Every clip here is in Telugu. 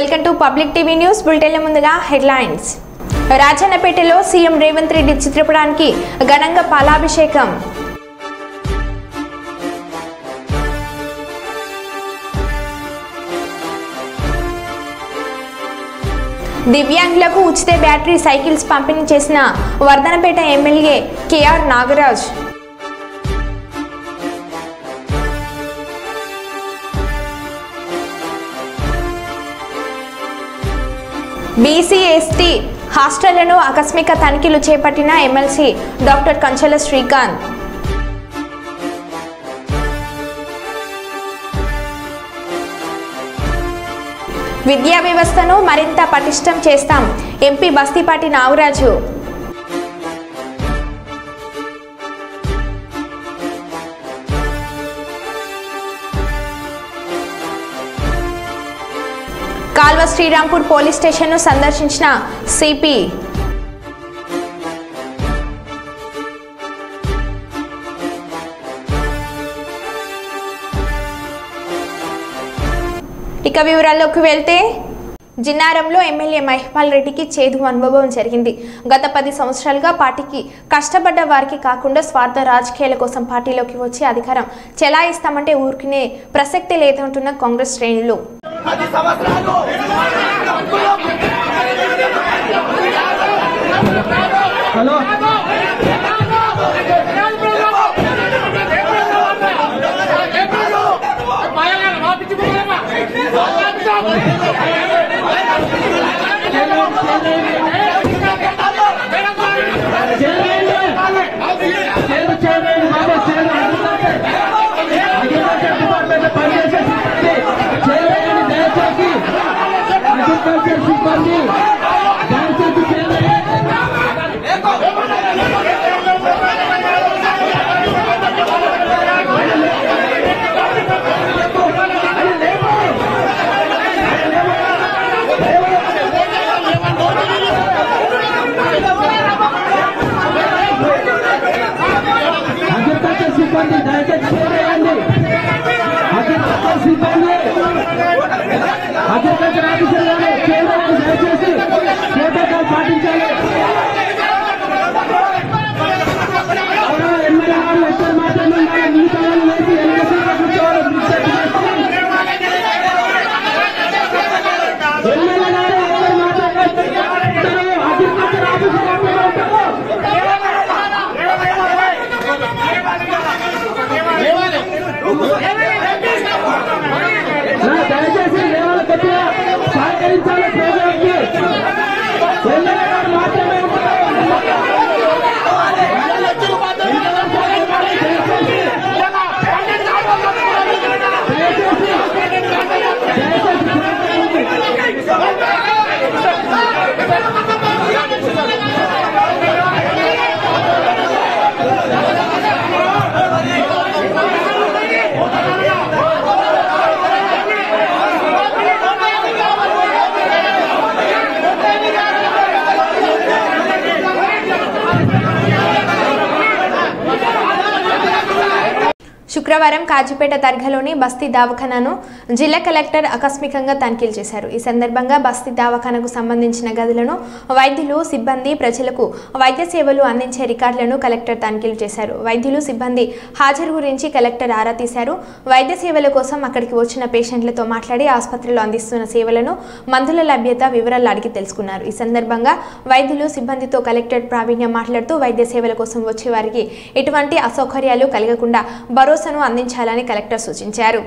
Welcome to public TV news bulletin ముందుగా హెడ్లైన్స్. రాజన్నపేటలో సీఎం రేవంత్ రెడ్డి చిత్రపటానికి ఘనంగా పాలాభిషేకం. దివ్యాంగులకు ఉచిత బ్యాటరీ సైకిల్స్ పంపిణీ చేసిన Vardhanapeta MLA KR Nagaraj. BC ST హాస్టళ్లను ఆకస్మిక తనిఖీలు చేపట్టిన ఎమ్మెల్సీ డాక్టర్ కంచెల శ్రీకాంత్. విద్యా వ్యవస్థను మరింత పటిష్టం చేస్తాం ఎంపీ బస్తీపాటి నాగరాజు. కాల్వ శ్రీరాంపూర్ పోలీస్ స్టేషన్ను సందర్శించిన సిపి. ఇక వివరాల్లోకి వెళ్తే జిన్నారంలో ఎమ్మెల్యే మహిపాల్ రెడ్డికి చేదు అనుభవం జరిగింది. గత 10 సంవత్సరాలుగా పార్టీకి కష్టపడ్డ వారికి కాకుండా స్వార్థ రాజకీయాల కోసం పార్టీలోకి వచ్చి అధికారం చెలాయిస్తామంటే ఊరుకునే ప్రసక్తి లేదంటున్న కాంగ్రెస్ శ్రేణులు. శుక్రవారం కాజీపేట దర్గాలోని బస్తీ దవాఖానాను జిల్లా కలెక్టర్ ఆకస్మికంగా తనిఖీలు చేశారు. ఈ సందర్భంగా బస్తీ దవాఖానకు సంబంధించిన గదులను, వైద్యులు, సిబ్బంది, ప్రజలకు వైద్య సేవలు అందించే రికార్డులను కలెక్టర్ తనిఖీలు చేశారు. వైద్యులు, సిబ్బంది హాజరు గురించి కలెక్టర్ ఆరా తీశారు. వైద్య సేవల కోసం అక్కడికి వచ్చిన పేషెంట్లతో మాట్లాడి ఆసుపత్రిలో అందిస్తున్న సేవలను, మందుల లభ్యత వివరాలు అడిగి తెలుసుకున్నారు. ఈ సందర్భంగా వైద్యులు, సిబ్బందితో కలెక్టర్ ప్రావీణ్యం మాట్లాడుతూ వైద్య సేవల కోసం వచ్చే వారికి ఎటువంటి అసౌకర్యాలు కలగకుండా భరోసాను అందించాలని కలెక్టర్ సూచించారు.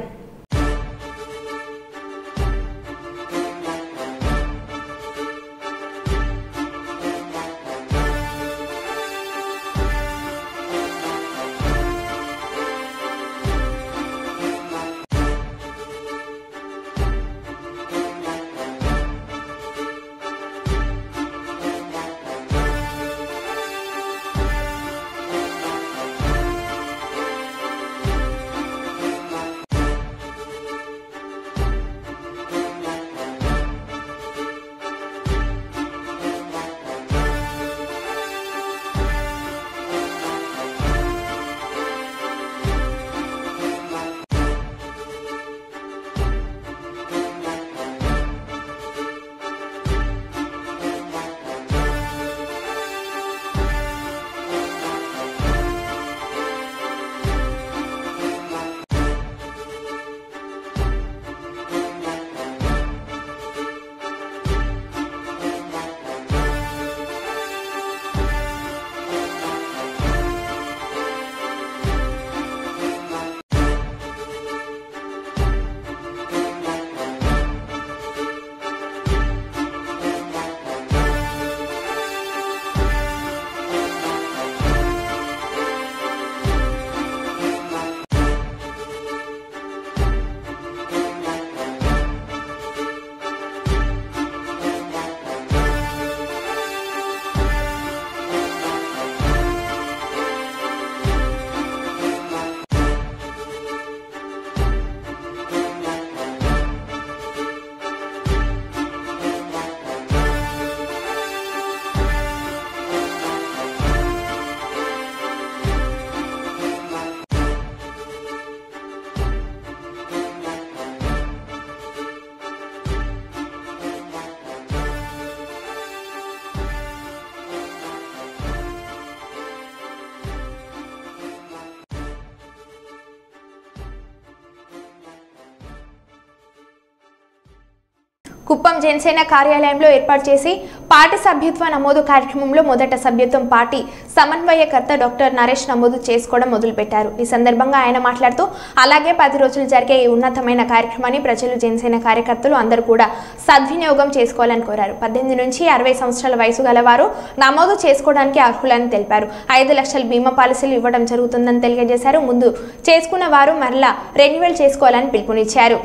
కుప్పం జనసేన కార్యాలయంలో ఏర్పాటు చేసి పార్టీ సభ్యత్వ నమోదు కార్యక్రమంలో మొదట సభ్యత్వం పార్టీ సమన్వయకర్త డాక్టర్ నరేష్ నమోదు చేసుకోవడం మొదలుపెట్టారు. ఈ సందర్భంగా ఆయన మాట్లాడుతూ అలాగే 10 రోజులు జరిగే ఈ ఉన్నతమైన కార్యక్రమాన్ని ప్రజలు జనసేన కార్యకర్తలు అందరూ కూడా సద్వినియోగం చేసుకోవాలని కోరారు. 18 నుంచి 60 సంవత్సరాల వయసు గలవారు నమోదు చేసుకోవడానికి అర్హులని తెలిపారు. 5 లక్షల బీమా పాలసీలు ఇవ్వడం జరుగుతుందని తెలియజేశారు. ముందు చేసుకున్న వారు మరలా రెన్యువల్ చేసుకోవాలని పిలుపునిచ్చారు.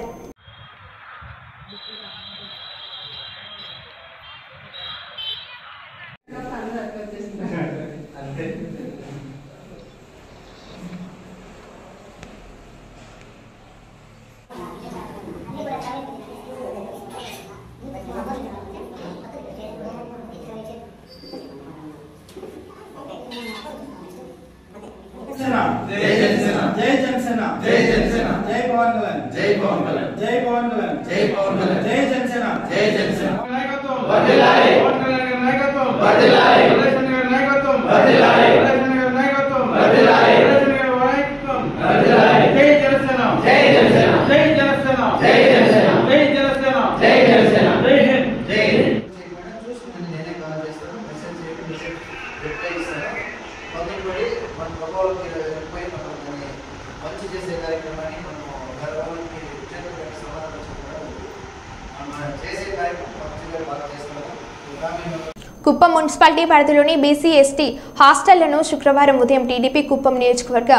जय जनसेना जय जनसेना जय जनसेना जय पवन कल्याण जय पवन कल्याण जय पवन कल्याण जय पवन कल्याण जय जनसेना जय जनसेना नायकत्व वर्धिल्लाले पवन कल्याण नायकत्व वर्धिल्लाले प्रदेश नायकत्व वर्धिल्लाले प्रदेश नायकत्व वर्धिल्लाले प्रदेश नायकत्व वर्धिल्लाले जय जनसेना जय जनसेना जय जनसेना जय जनसेना जय जनसेना जय जनसेना जय हिंद जय हिंद నేనే కాల్ చేస్తాను మెసేజ్ చేయండి మెసేజ్ రిప్లై ఇస్తాను మొదలుపడి మన ప్రభువులకి పోయి మనం మంచి చేసే కార్యక్రమాన్ని మనం గర్వానికి సమాధానం చెప్పడం మనం చేసే కార్యక్రమం మంచిగా బాగా చేస్తున్నాం. కుప్పం మున్సిపాలిటీ పరిధిలోని బీసీ ఎస్టీ హాస్టళ్లను శుక్రవారం ఉదయం టీడీపీ కుప్పం నియోజకవర్గ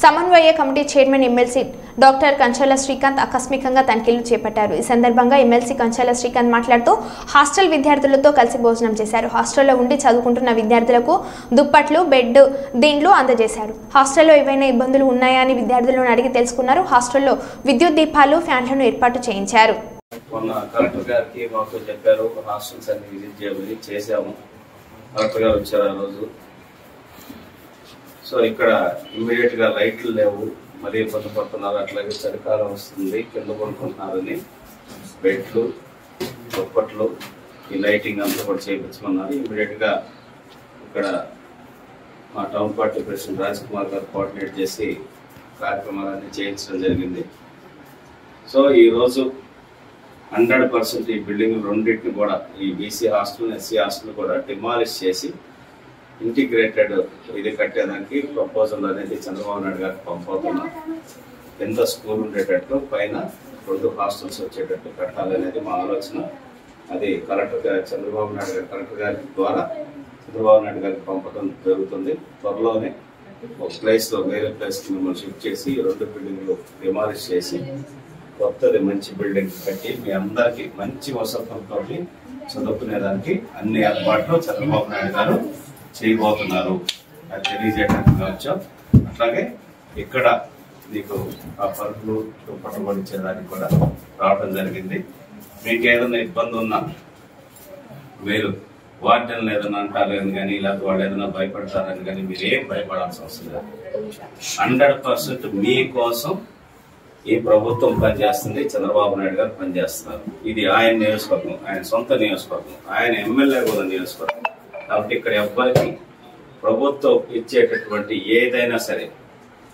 సమన్వయ committee chairman MLC doctor Kanchala Srikanth ఆకస్మికంగా తనిఖీలు చేపట్టారు. ఈ సందర్భంగా ఎమ్మెల్సీ కంచాల శ్రీకాంత్ మాట్లాడుతూ హాస్టల్ విద్యార్థులతో కలిసి భోజనం చేశారు. హాస్టల్లో ఉండి చదువుకుంటున్న విద్యార్థులకు దుప్పట్లు, బెడ్, దిండ్లు అందజేశారు. హాస్టల్లో ఏవైనా ఇబ్బందులు ఉన్నాయా అని విద్యార్థులను అడిగి తెలుసుకున్నారు. హాస్టల్లో విద్యుత్ దీపాలు, ఫ్యాన్లను ఏర్పాటు చేయించారు. మొన్న కలెక్టర్ గారికి మాకు చెప్పారు హాస్టల్స్ అన్ని విజిట్ చేయమని, చేసాము. కలెక్టర్ గారు వచ్చారు ఆ రోజు. సో ఇక్కడ ఇమ్మీడియట్ గా లైట్లు లేవు, మరీ ఇబ్బంది పడుతున్నారు. అట్లాగే చలికాలం వస్తుంది, కింద కొనుక్కుంటున్నారని బెడ్లు, దుప్పట్లు, ఈ లైటింగ్ అంతా కూడా చేయించమన్నారు. ఇమ్మీడియట్ గా ఇక్కడ మా town party president Raj Kumar గారు కోఆర్డినేట్ చేసి కార్యక్రమాలన్నీ చేయించడం జరిగింది. సో ఈరోజు 100% ఈ బిల్డింగ్ రెండింటిని కూడా, ఈ బీసీ హాస్టల్, ఎస్సీ హాస్టల్ కూడా డిమాలిష్ చేసి ఇంటిగ్రేటెడ్ ఇది కట్టేదానికి ప్రపోజల్ అనేది చంద్రబాబు నాయుడు గారికి పంపుతున్నాం. కింద స్కూల్ ఉండేటట్టు, పైన 2 హాస్టల్స్ వచ్చేటట్టు కట్టాలనేది మా ఆలోచన. అది కలెక్టర్ గారు, చంద్రబాబు నాయుడు గారు కలెక్టర్ గారి ద్వారా చంద్రబాబు నాయుడు గారికి పంపడం జరుగుతుంది. త్వరలోనే ఒక ప్లేస్లో, వేరే ప్లేస్కి మిమ్మల్ని షిఫ్ట్ చేసి 2 బిల్డింగ్లు డిమాలిష్ చేసి కొత్తది మంచి బిల్డింగ్ కట్టి మీ అందరికి మంచి వసతులతో చదువుకునేదానికి అన్ని ఏర్పాట్లు చంద్రబాబు నాయుడు గారు చేయబోతున్నారు. అది తెలియజేయడానికి వచ్చాం. అట్లాగే ఇక్కడ మీకు ఆ పరుపులు పట్టుబడిచ్చేదానికి కూడా రావడం జరిగింది. మీకు ఏదైనా ఇబ్బంది ఉన్నా మీరు వార్డెన్ ఏదైనా అంటారని కానీ, లేకపోతే వాళ్ళు ఏదైనా భయపడతారని కానీ మీరు ఏం భయపడాల్సిన అవసరం లేదు. 100% మీకోసం ఈ ప్రభుత్వం పనిచేస్తుంది, చంద్రబాబు నాయుడు గారు పనిచేస్తున్నారు. ఇది ఆయన నియోజకవర్గం, ఆయన సొంత నియోజకవర్గం, ఆయన ఎమ్మెల్యే కూడా నియోజకవర్గం. కాబట్టి ఇక్కడ ఎవ్వరికి ప్రభుత్వం ఇచ్చేటటువంటి ఏదైనా సరే,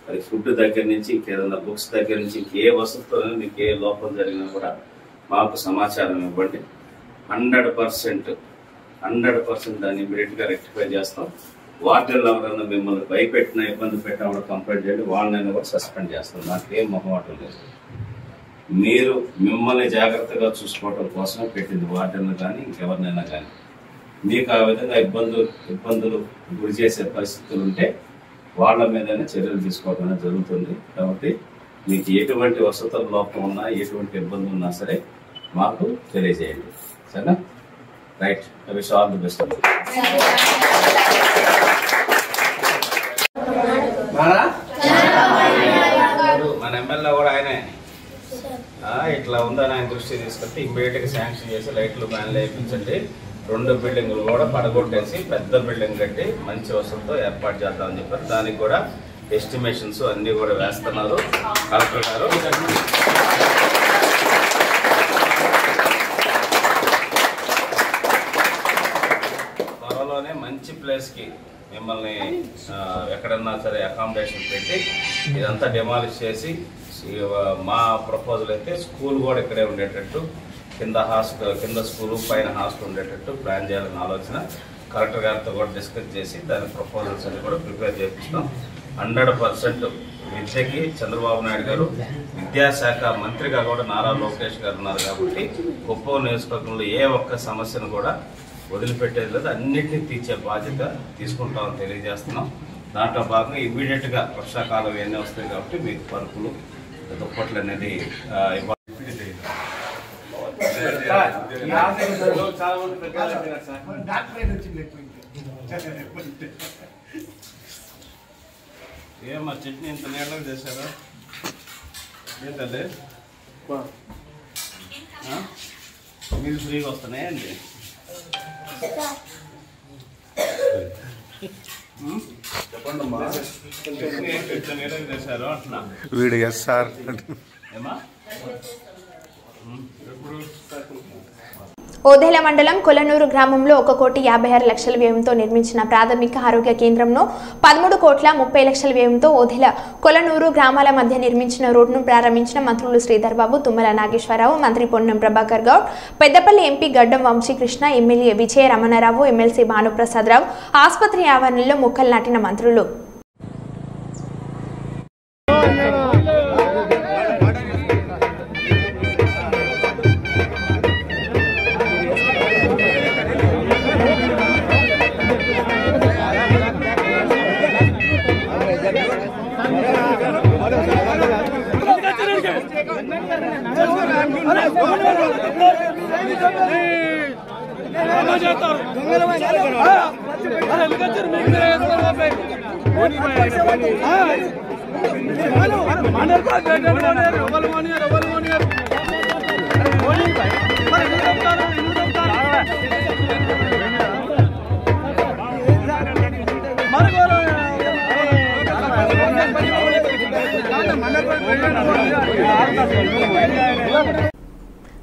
అది ఫుడ్ దగ్గర నుంచి ఇంకేదైనా బుక్స్ దగ్గర నుంచి ఇంకే వసతులతో మీకు ఏ లోపం జరిగినా కూడా మాకు సమాచారం ఇవ్వండి. 100% దాన్ని ఇమీడియట్ గా రెక్టిఫై చేస్తాం. వార్డెన్లు ఎవరైనా మిమ్మల్ని భయపెట్టినా, ఇబ్బంది పెట్టినా కూడా కంప్లైంట్ చేయండి, వాళ్ళని కూడా సస్పెండ్ చేస్తాం. నాకు ఏం మొహమాటం లేదు. మీరు మిమ్మల్ని జాగ్రత్తగా చూసుకోవడం కోసమే పెట్టింది వార్డెన్లు కానీ ఇంకెవరినైనా కానీ. మీకు ఆ విధంగా ఇబ్బందులు గురి చేసే పరిస్థితులు ఉంటే వాళ్ళ మీదనే చర్యలు తీసుకోవడం జరుగుతుంది. కాబట్టి మీకు ఎటువంటి వసతుల లోపం ఉన్నా, ఎటువంటి ఇబ్బంది ఉన్నా సరే మాకు తెలియజేయండి. సరేనా? Right. I wish all the best. మన ఎమ్మెల్యే కూడా ఆయనే. ఇట్లా ఉందని ఆయన దృష్టి తీసుకొస్తే ఇమ్మీడియట్ గా శాంక్షన్ చేసి లైట్లు, ఫ్యాన్లు వేయించండి. 2 బిల్డింగులు కూడా పడగొట్టేసి పెద్ద బిల్డింగ్ కట్టి మంచి వసతులతో ఏర్పాటు చేద్దామని చెప్పారు. దానికి కూడా ఎస్టిమేషన్స్ అన్ని కూడా వేస్తున్నారు కలెక్టర్ గారు. త్వరలోనే మంచి ప్లేస్ కి మిమ్మల్ని ఎక్కడన్నా సరే అకామిడేషన్ పెట్టి ఇదంతా డిమాలిష్ చేసి, మా ప్రపోజల్ అయితే స్కూల్ కూడా ఇక్కడే ఉండేటట్టు కింద స్కూలు పైన హాస్టల్ ఉండేటట్టు ప్లాన్ చేయాలని ఆలోచన కలెక్టర్ గారితో కూడా డిస్కస్ చేసి దాని ప్రపోజల్స్ అన్ని కూడా ప్రిపేర్ చేపిస్తాం. 100% విద్యకి చంద్రబాబు నాయుడు గారు విద్యాశాఖ మంత్రిగా కూడా నారా లోకేష్ గారు ఉన్నారు కాబట్టి కుప్పం నియోజకవర్గంలో ఏ ఒక్క సమస్యను కూడా వదిలిపెట్టేది లేదు, అన్నింటినీ తీర్చే బాధ్యత తీసుకుంటామని తెలియజేస్తున్నాం. దాంట్లో భాగంగా ఇమీడియట్గా వర్షాకాలం ఇవన్నీ వస్తాయి కాబట్టి మీకు పరుపులు దుప్పట్లు అనేది ఇవ్వాలి. ఏమా చట్నీ ఇంత నీళ్ళగా చేశారా? ఏంటండి మీరు ఫ్రీగా వస్తున్నాయండి? చెప్పండమ్మా, ఇంత నీళ్ళగా చేశారు అంటున్నా. వీడు ఎస్ సార్ ఏమా ఎప్పుడు ఓదెల మండలం కొలనూరు గ్రామంలో 1,56,00,000 వ్యయంతో నిర్మించిన ప్రాథమిక ఆరోగ్య కేంద్రంను 13,30,00,000 వ్యయంతో ఓదెల కొలనూరు గ్రామాల మధ్య నిర్మించిన రోడ్డును ప్రారంభించిన మంత్రులు శ్రీధర్ బాబు, తుమ్మల నాగేశ్వరరావు, మంత్రి పొన్నం ప్రభాకర్ గౌడ్, పెద్దపల్లి ఎంపీ గడ్డం వంశీకృష్ణ, ఎమ్మెల్యే విజయ రమణారావు, ఎమ్మెల్సీ భానుప్రసాద్ రావు ఆసుపత్రి ఆవరణలో మొక్కలు నాటిన మంత్రులు.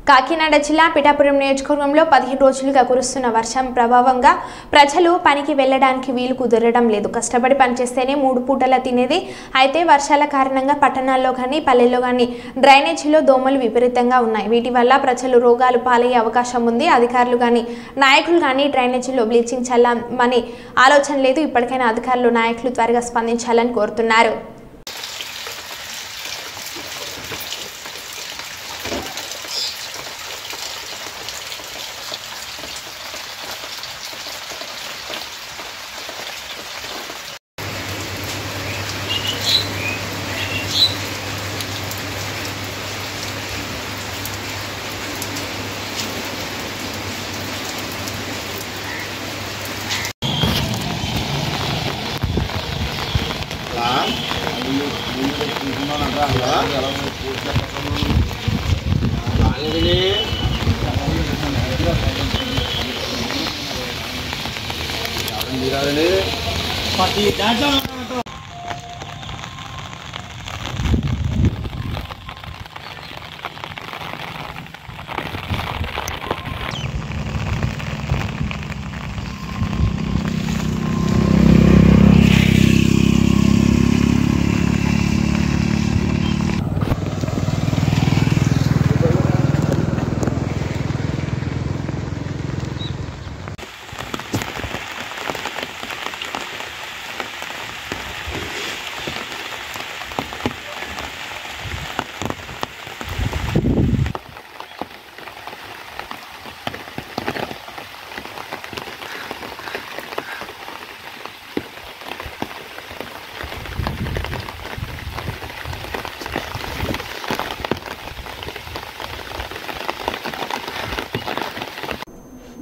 కాకినాడ జిల్లా పిఠాపురం నియోజకవర్గంలో 15 రోజులుగా కురుస్తున్న వర్షం ప్రభావంగా ప్రజలు పనికి వెళ్లడానికి వీలు కుదరడం లేదు. కష్టపడి పనిచేస్తేనే 3 పూటలా తినేది. అయితే వర్షాల కారణంగా పట్టణాల్లో కానీ పల్లెల్లో కానీ డ్రైనేజీలో దోమలు విపరీతంగా ఉన్నాయి. వీటి వల్ల ప్రజలు రోగాలు పాలయ్యే అవకాశం ఉంది. అధికారులు కానీ నాయకులు కానీ డ్రైనేజీలో బ్లీచింగ్ చల్లమని ఆలోచన లేదు. ఇప్పటికైనా అధికారులు నాయకులు త్వరగా స్పందించాలని కోరుతున్నారు.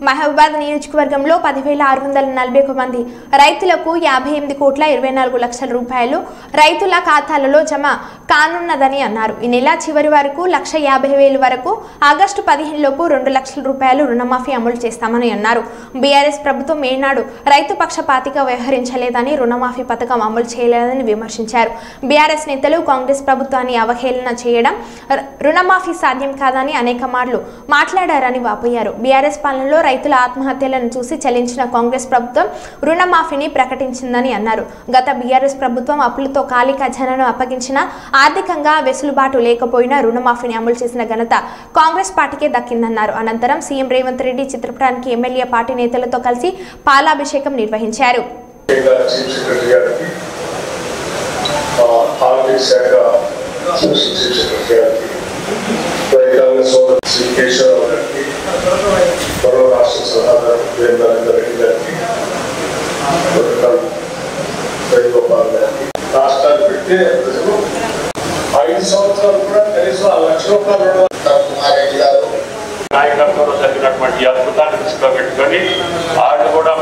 మహబూబాద్ నియోజకవర్గంలో 10,641 మంది రైతులకు 58,24,00,000 రూపాయలు రైతుల ఖాతాలలో జమ కానున్నదని అన్నారు. ఈ నెల చివరి వరకు 1,50,000 వరకు ఆగస్టు 15 లోపు 2 లక్షల రూపాయలు రుణమాఫీ అమలు చేస్తామని అన్నారు. బీఆర్ఎస్ ప్రభుత్వం ఏనాడు రైతు పక్షపాతిగా వ్యవహరించలేదని, రుణమాఫీ పథకం అమలు చేయలేదని విమర్శించారు. బీఆర్ఎస్ నేతలు కాంగ్రెస్ ప్రభుత్వాన్ని అవహేళన చేయడం, రుణమాఫీ సాధ్యం కాదని అనేక మార్లు మాట్లాడారని వాపోయారు. బీఆర్ఎస్ పాలనలో రైతు రైతుల ఆత్మహత్యలను చూసి చలించిన కాంగ్రెస్ ప్రభుత్వం రుణమాఫీని ప్రకటించిందని అన్నారు. గత బీఆర్ఎస్ ప్రభుత్వం అప్పులతో ఖాళీ ఖజానాను అప్పగించిన ఆర్థికంగా వెసులుబాటు లేకపోయినా రుణమాఫీని అమలు చేసిన ఘనత కాంగ్రెస్ పార్టీకే దక్కిందన్నారు. అనంతరం సీఎం రేవంత్ రెడ్డి చిత్రపటానికి ఎమ్మెల్యే పార్టీ నేతలతో కలిసి పాలాభిషేకం నిర్వహించారు. రాష్ట్రాలు పెడితే 5 సంవత్సరాలు కూడా కనీసం 1 లక్ష రూపాయలు నాయకత్వంలో జరిగినటువంటి అద్భుతాన్ని దృష్టిలో పెట్టుకొని వాళ్ళు కూడా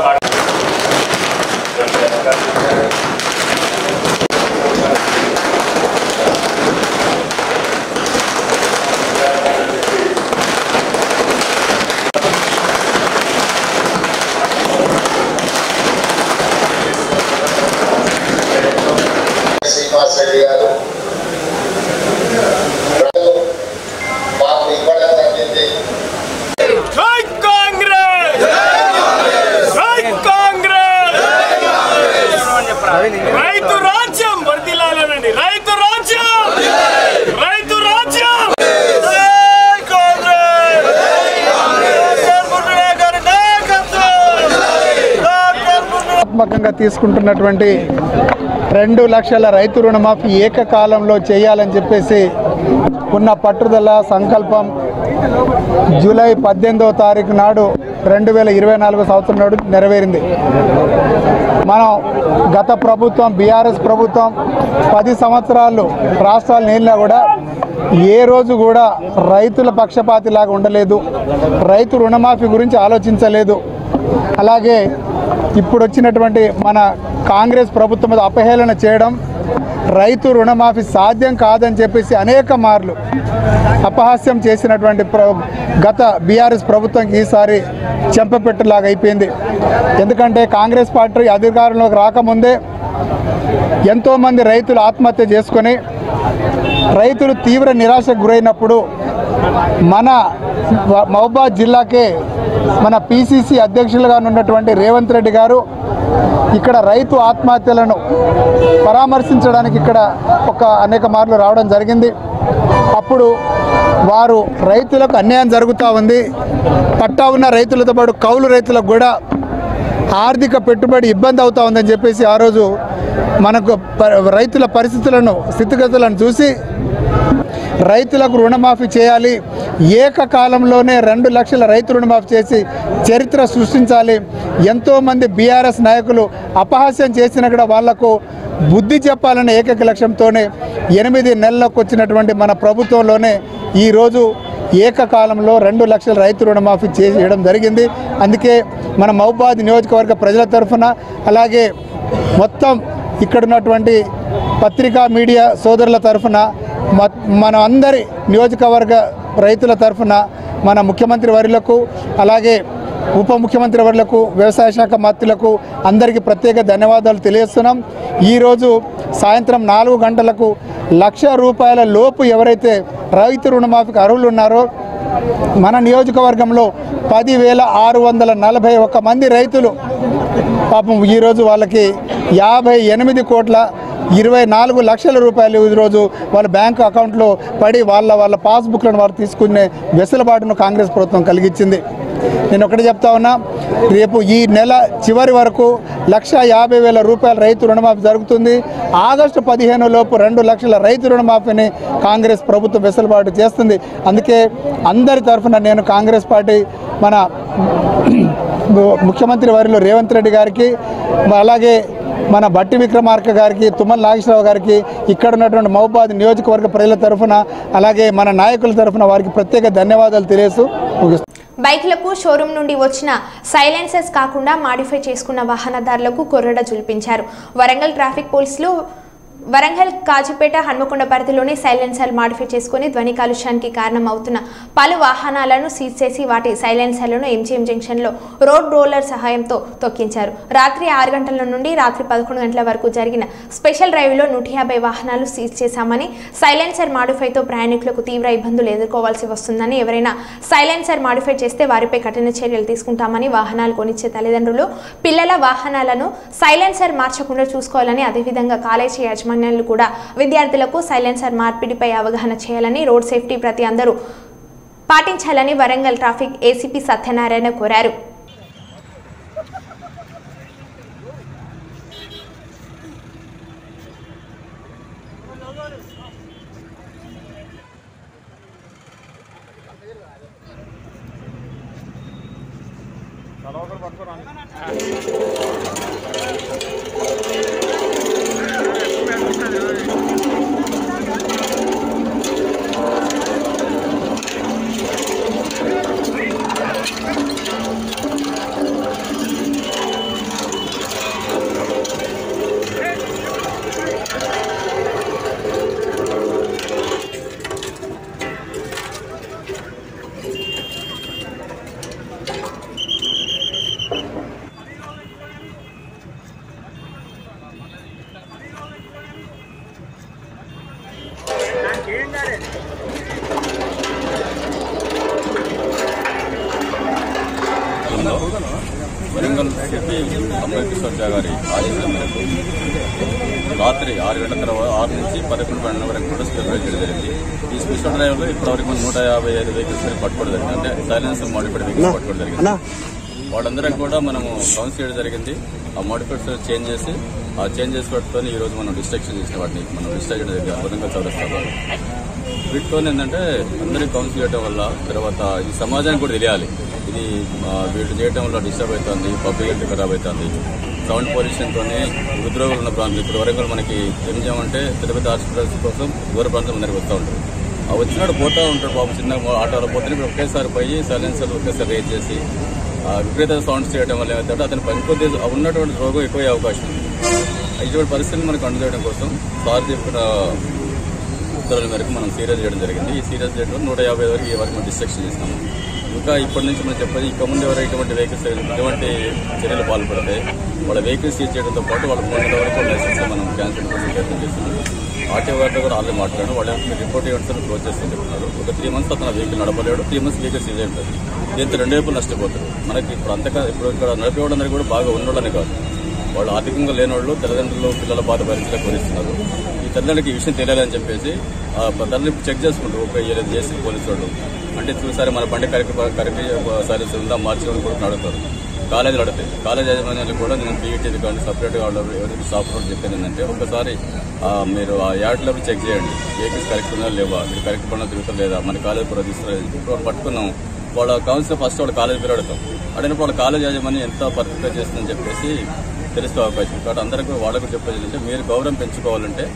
రైతు రాజ్యం వర్ధిల్లాలనండి. రైతు రాజ్యం, రైతు రాజ్యం. ఆత్మకంగా తీసుకుంటున్నటువంటి 2 లక్షల రైతు రుణమాఫీ ఏకకాలంలో చేయాలని చెప్పేసి ఉన్న పట్టుదల సంకల్పం జూలై 18వ తారీఖు నాడు 2024 సంవత్సరం నాడు నెరవేరింది. మనం గత ప్రభుత్వం బీఆర్ఎస్ ప్రభుత్వం 10 సంవత్సరాలు రాష్ట్రాలు నేలినా కూడా ఏ రోజు కూడా రైతుల పక్షపాతిలాగా ఉండలేదు, రైతు రుణమాఫీ గురించి ఆలోచించలేదు. అలాగే ఇప్పుడు వచ్చినటువంటి మన కాంగ్రెస్ ప్రభుత్వం మీద అపహేళన చేయడం, రైతు రుణమాఫీ సాధ్యం కాదని చెప్పేసి అనేక మార్లు అపహాస్యం చేసినటువంటి గత బీఆర్ఎస్ ప్రభుత్వంకి ఈసారి చెంపపెట్టులాగా అయిపోయింది. ఎందుకంటే కాంగ్రెస్ పార్టీ అధికారంలోకి రాకముందే ఎంతోమంది రైతులు ఆత్మహత్య చేసుకొని రైతులు తీవ్ర నిరాశకు గురైనప్పుడు మన మహబూబాబాద్ జిల్లాకే మన పిసిసి అధ్యక్షులుగా ఉన్నటువంటి రేవంత్ రెడ్డి గారు ఇక్కడ రైతు ఆత్మహత్యలను పరామర్శించడానికి ఇక్కడ అనేక మార్లు రావడం జరిగింది. అప్పుడు వారు రైతులకు అన్యాయం జరుగుతూ ఉంది, పట్టా ఉన్న రైతులతో పాటు కౌలు రైతులకు కూడా ఆర్థిక పెట్టుబడి ఇబ్బంది అవుతూ ఉందని చెప్పేసి ఆ రోజు మనకు రైతుల స్థితిగతులను చూసి రైతులకు రుణమాఫీ చేయాలి, ఏకకాలంలోనే 2 లక్షల రైతు రుణమాఫీ చేసి చరిత్ర సృష్టించాలి. ఎంతోమంది బీఆర్ఎస్ నాయకులు అపహాస్యం చేసినా కూడా వాళ్లకు బుద్ధి చెప్పాలనే ఏకైక లక్ష్యంతోనే 8 నెలలకు వచ్చినటువంటి మన ప్రభుత్వంలోనే ఈరోజు ఏకకాలంలో 2 లక్షల రైతు రుణమాఫీ చేయడం జరిగింది. అందుకే మన మహబూబాబాద్ నియోజకవర్గ ప్రజల తరఫున అలాగే మొత్తం ఇక్కడ ఉన్నటువంటి పత్రికా మీడియా సోదరుల తరఫున మన అందరి నియోజకవర్గ రైతుల తరఫున మన ముఖ్యమంత్రి వర్యులకు అలాగే ఉప ముఖ్యమంత్రి వర్యులకు వ్యవసాయ శాఖ మంత్రులకు అందరికీ ప్రత్యేక ధన్యవాదాలు తెలియజేస్తున్నాం. ఈరోజు సాయంత్రం 4 గంటలకు 1 లక్ష రూపాయల లోపు ఎవరైతే రైతు రుణమాఫీకి అర్హులు ఉన్నారో మన నియోజకవర్గంలో 10,641 మంది రైతులు పాపం ఈరోజు వాళ్ళకి 58,24 లక్షల రూపాయలు ఈరోజు వాళ్ళ బ్యాంకు అకౌంట్లో పడి వాళ్ళ పాస్బుక్లను వారు తీసుకునే వెసులుబాటును కాంగ్రెస్ ప్రభుత్వం కలిగించింది. నేను ఒకటి చెప్తా ఉన్నా, రేపు ఈ నెల చివరి వరకు 1,50,000 రూపాయల రైతు రుణమాఫీ జరుగుతుంది. ఆగస్టు 15 లోపు 2 లక్షల రైతు రుణమాఫీని కాంగ్రెస్ ప్రభుత్వం వెసులుబాటు చేస్తుంది. అందుకే అందరి తరఫున నేను కాంగ్రెస్ పార్టీ మన ముఖ్యమంత్రి వర్యులు రేవంత్ రెడ్డి గారికి అలాగే మన బట్టి విక్రమార్క గారికి తుమ్మల నాగేశ్వరరావు గారికి ఇక్కడ ఉన్నటువంటి మహబూబాబాద్ నియోజకవర్గ ప్రజల తరఫున అలాగే మన నాయకుల తరఫున వారికి ప్రత్యేక ధన్యవాదాలు తెలియజేస్తూ ముగిస్తున్నాను. బైక్లకు షోరూం నుండి వచ్చిన సైలెన్సర్స్ కాకుండా మాడిఫై చేసుకున్న వాహనదారులకు కొర్రడ జులిపించారు. వరంగల్ ట్రాఫిక్ పోలీసులు వరంగల్ కాజుపేట హన్మకొండ పరిధిలోని సైలెన్సర్ మాడిఫై చేసుకుని ధ్వని కాలుష్యానికి కారణం అవుతున్న పలు వాహనాలను సీజ్ చేసి వాటి సైలెన్సర్లను ఎంజీఎం జంక్షన్లో రోడ్ రోలర్ సహాయంతో తొక్కించారు. రాత్రి 6 గంటల నుండి రాత్రి 11 గంటల వరకు జరిగిన స్పెషల్ డ్రైవ్లో 150 వాహనాలు సీజ్ చేశామని, సైలెన్సర్ మాడిఫైతో ప్రయాణికులకు తీవ్ర ఇబ్బందులు ఎదుర్కోవాల్సి వస్తుందని, ఎవరైనా సైలెన్సర్ మాడిఫై చేస్తే వారిపై కఠిన చర్యలు తీసుకుంటామని వాహనాలు కొనిచ్చే తల్లిదండ్రులు పిల్లల వాహనాలను సైలెన్సర్ మార్చకుండా చూసుకోవాలని, అదేవిధంగా కాలేజీ యాజమాన్యాలు కూడా విద్యార్థులకు సైలెన్సర్ మార్పిడిపై అవగాహన చేయాలని, రోడ్ సేఫ్టీ ప్రతి అందరూ పాటించాలని వరంగల్ ట్రాఫిక్ ఏసీపీ సత్యనారాయణ కోరారు. వరంగల్ సిపి అంబేద్కర్ గారి ఆదేశాల మేరకు రాత్రి 6 గంటల తర్వాత 6 నుంచి 11 గంటల వరకు కూడా స్పెషల్ చేయడం జరిగింది. ఈ స్పెషల్ డ్రైవ్ లో ఇప్పటివరకు 155 వెహికల్స్ పట్టుకోవడం జరిగింది. అంటే సైలెన్సర్ మోడిఫైడ్ వెహికల్స్ పట్టుకోవడం జరిగింది. వాళ్ళందరం కూడా మనం కౌన్స్ చేయడం జరిగింది. ఆ మోడిఫైడ్స్ చేంజ్ చేసి ఆ చేంజ్ చేసుకోవడంతో ఈ రోజు మనం డిస్ట్రక్షన్ చేసిన వాటిని మనం డిస్ట్రాక్ట్ చేయడం జరిగింది. వరంగల్ చౌరస్తాలో వీటితో ఏంటంటే అందరికీ కౌన్స్ చేయడం వల్ల తర్వాత ఈ సమాజానికి కూడా తెలియాలి. ఇది వీళ్ళు చేయడం వల్ల డిస్టర్బ్ అవుతుంది, పబ్లిక్ హెల్త్ ఖరాబ్ అవుతుంది. సౌండ్ పొల్యూషన్తోనే హృద్రోగులు ఉన్న ప్రాంతం ఇప్పుడు వరంగల్ మనకి ఏం చేయమంటే పెద్ద పెద్ద హాస్పిటల్స్ కోసం దూర ప్రాంతం అందరికి వస్తూ ఉంటారు. ఆ వచ్చినాడు పోతూ ఉంటాడు పాపం, చిన్న ఆటోలో పోతే ఒకేసారి పోయి సైలెన్సర్ ఒకేసారి రేజ్ చేసి విపరీత సౌండ్స్ చేయడం వల్ల ఏమవుతాడో అతను ఇంకొద్ది ఉన్నటువంటి రోగం ఎక్కువ అవకాశం ఉంది. ఇటువంటి పరిస్థితులు మనకు అందజేయడం కోసం సార్ చెప్పిన ఉత్తర్వుల మేరకు మనం సీరియస్ చేయడం జరిగింది. ఈ సీరియస్ చేయడం 150 వరకు ఈ వరకు మనం డిస్ట్రక్షన్ చేసినాము. ఇంకా ఇప్పటి నుంచి మనం చెప్పేది ఇక ముందు ఎవరైనా ఇటువంటి వెహికల్స్ ఇటువంటి చర్యలు పాల్పడితే వాళ్ళ వెహికల్స్ సీజ్ చేయడంతో పాటు వాళ్ళ ఫోన్ల వరకు లైసెన్స్ మనం క్యాన్సిల్ కోసం ప్రయత్నం చేస్తున్నాం. ఆర్టీఓ గారితో కూడా ఆల్రెడీ మాట్లాడారు. వాళ్ళు మీరు రిపోర్ట్ ఇవ్వండి క్లోజ్ చేస్తామని చెప్తున్నారు. ఒక 3 months అతను వెహికల్ నడపలేడు, 3 months వెహికల్ సీజ్ అయిపోతుంది. దీంతో 2 వైపులు నష్టపోతారు. మనకి ఇప్పుడు అంతగా ఇప్పుడు ఇక్కడ నడిపేవాళ్ళందరూ కూడా బాగా ఉన్నోళ్ళని కాదు, వాళ్ళు ఆర్థికంగా లేనివాళ్ళు తల్లిదండ్రులు పిల్లల బాధ భరించలేక కోరిస్తున్నారు. ఈ తల్లిదండ్రులకి ఈ విషయం తెలియాలని చెప్పేసి తల్లిని చెక్ చేసుకుంటారు. ఏదైతే చేసి పోలీసు వాళ్ళు అంటే చూసారి మన బండి కరెక్ట్ సర్వీస్ ఉందా మార్చుకోవడం కూడా అడుగుతారు. కాలేజీలు అడుగుతాయి. కాలేజ్ యాజమాన్యాలు కూడా నేను పీఈటీ కానీ సపరేట్గా ఎవరికి సాఫ్ట్వేర్ చెప్పాను ఏంటంటే ఒకసారి మీరు ఆ యాడ్ లెవెల్ చెక్ చేయండి, వెహికల్స్ కరెక్ట్ ఉందా లేవా, మీరు కరెక్ట్ పడినా తిరుగుతా లేదా, మన కాలేజ్ కూడా తీసుకురాలేదు. ఇప్పుడు పట్టుకున్నాం వాళ్ళ కౌన్సిల్ ఫస్ట్ వాళ్ళ కాలేజ్ పేరు అడుగుతాం. అడిగినప్పుడు వాళ్ళ కాలేజ్ యాజమాన్యం ఎంత పర్ఫెక్ట్గా చేస్తుందని చెప్పేసి తెలుస్తూ అవకాశం. కాబట్టి అందరికీ వాళ్ళకు చెప్పేది ఏంటంటే మీరు గౌరవం పెంచుకోవాలంటే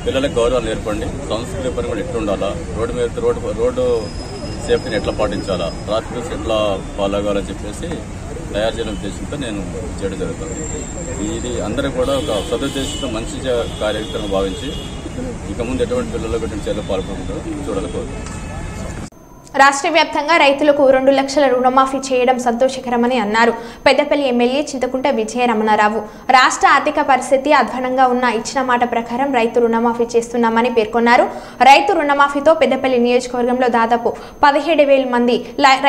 పిల్లలకు గౌరవం నేర్పండి. సంస్కృతి పని కూడా ఎట్లా ఉండాలా, రోడ్డు మీద రోడ్డు సేఫ్టీని ఎట్లా పాటించాలా, ట్రాఫిక్ రూల్స్ ఎట్లా ఫాలో అవ్వాలని చెప్పేసి తయారు చేయడం ఉద్దేశంతో నేను చేయడం జరుగుతుంది. ఇది అందరూ కూడా ఒక సదుద్దేశంతో మంచి కార్యక్రమం భావించి ఇక ముందు ఎటువంటి పిల్లలు పెట్టిన చర్యలు పాల్పడుతుంటారో చూడాలనుకోవచ్చు. రాష్ట్ర వ్యాప్తంగా రైతులకు 2 లక్షల రుణమాఫీ చేయడం సంతోషకరమని అన్నారు పెద్దపల్లి ఎమ్మెల్యే చింతకుంట విజయరమణారావు. రాష్ట్ర ఆర్థిక పరిస్థితి అధ్వానంగా ఉన్న ఇచ్చిన మాట ప్రకారం రైతు రుణమాఫీ చేస్తున్నామని పేర్కొన్నారు. రైతు రుణమాఫీతో పెద్దపల్లి నియోజకవర్గంలో దాదాపు 17,000 మంది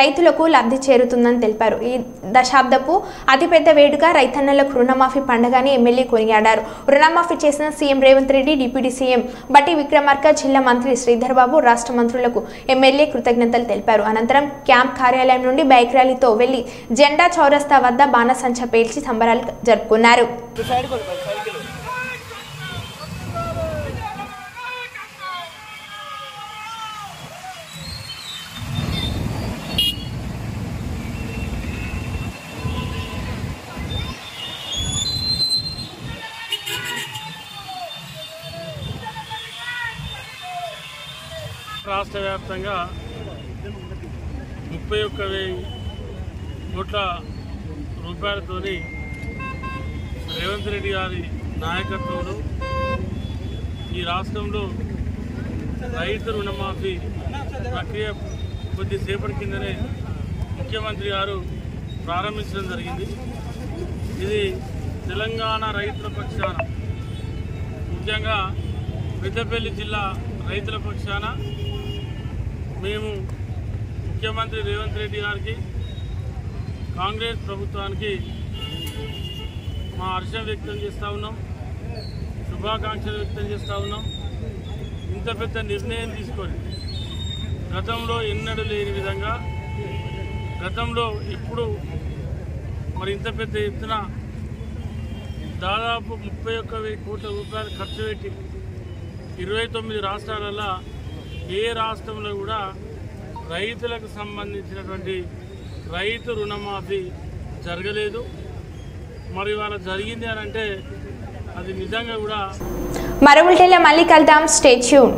రైతులకు లబ్ధి చేరుతుందని తెలిపారు. ఈ దశాబ్దపు అతిపెద్ద వేడుక రైతన్నలకు రుణమాఫీ పండుగని ఎమ్మెల్యే కొనియాడారు. రుణమాఫీ చేసిన CM Revanth Reddy, deputy CM బట్టి విక్రమార్క, జిల్లా మంత్రి శ్రీధర్ బాబు, రాష్ట్ర మంత్రులకు ఎమ్మెల్యే కృతజ్ఞతలు తెలిపారు. అనంతరం క్యాంప్ కార్యాలయం నుండి బైక్ ర్యాలీతో వెళ్లి జెండా చౌరస్తా వద్ద బాణసంచ పేల్చి సంబరాలు జరుపుకున్నారు. రాష్ట్ర వ్యాప్తంగా 31,000 కోట్ల రూపాయలతోని రేవంత్ రెడ్డి గారి నాయకత్వంలో ఈ రాష్ట్రంలో రైతు రుణమాఫీ ప్రక్రియ కొద్దిసేపటి కిందనే ముఖ్యమంత్రి గారు ప్రారంభించడం జరిగింది. ఇది తెలంగాణ రైతుల పక్షాన, ముఖ్యంగా పెద్దపల్లి జిల్లా రైతుల పక్షాన మేము ముఖ్యమంత్రి రేవంత్ రెడ్డి గారికి, కాంగ్రెస్ ప్రభుత్వానికి మా హర్షం వ్యక్తం చేస్తూ ఉన్నాం, శుభాకాంక్షలు వ్యక్తం చేస్తూ ఉన్నాం. ఇంత పెద్ద నిర్ణయం తీసుకొని గతంలో ఎన్నడూ లేని విధంగా, గతంలో ఇప్పుడు మరి ఇంత పెద్ద ఎత్తున దాదాపు 31,000 కోట్ల రూపాయలు ఖర్చు పెట్టి 29 రాష్ట్రాలలో ఏ రాష్ట్రంలో కూడా రైతులకు సంబంధించినటువంటి రైతు రుణమాఫీ జరగలేదు. మరి వాళ్ళ జరిగింది అని అంటే అది నిజంగా కూడా. మరో బులెటిన్లో మళ్ళీ కలుద్దాం. Stay tune.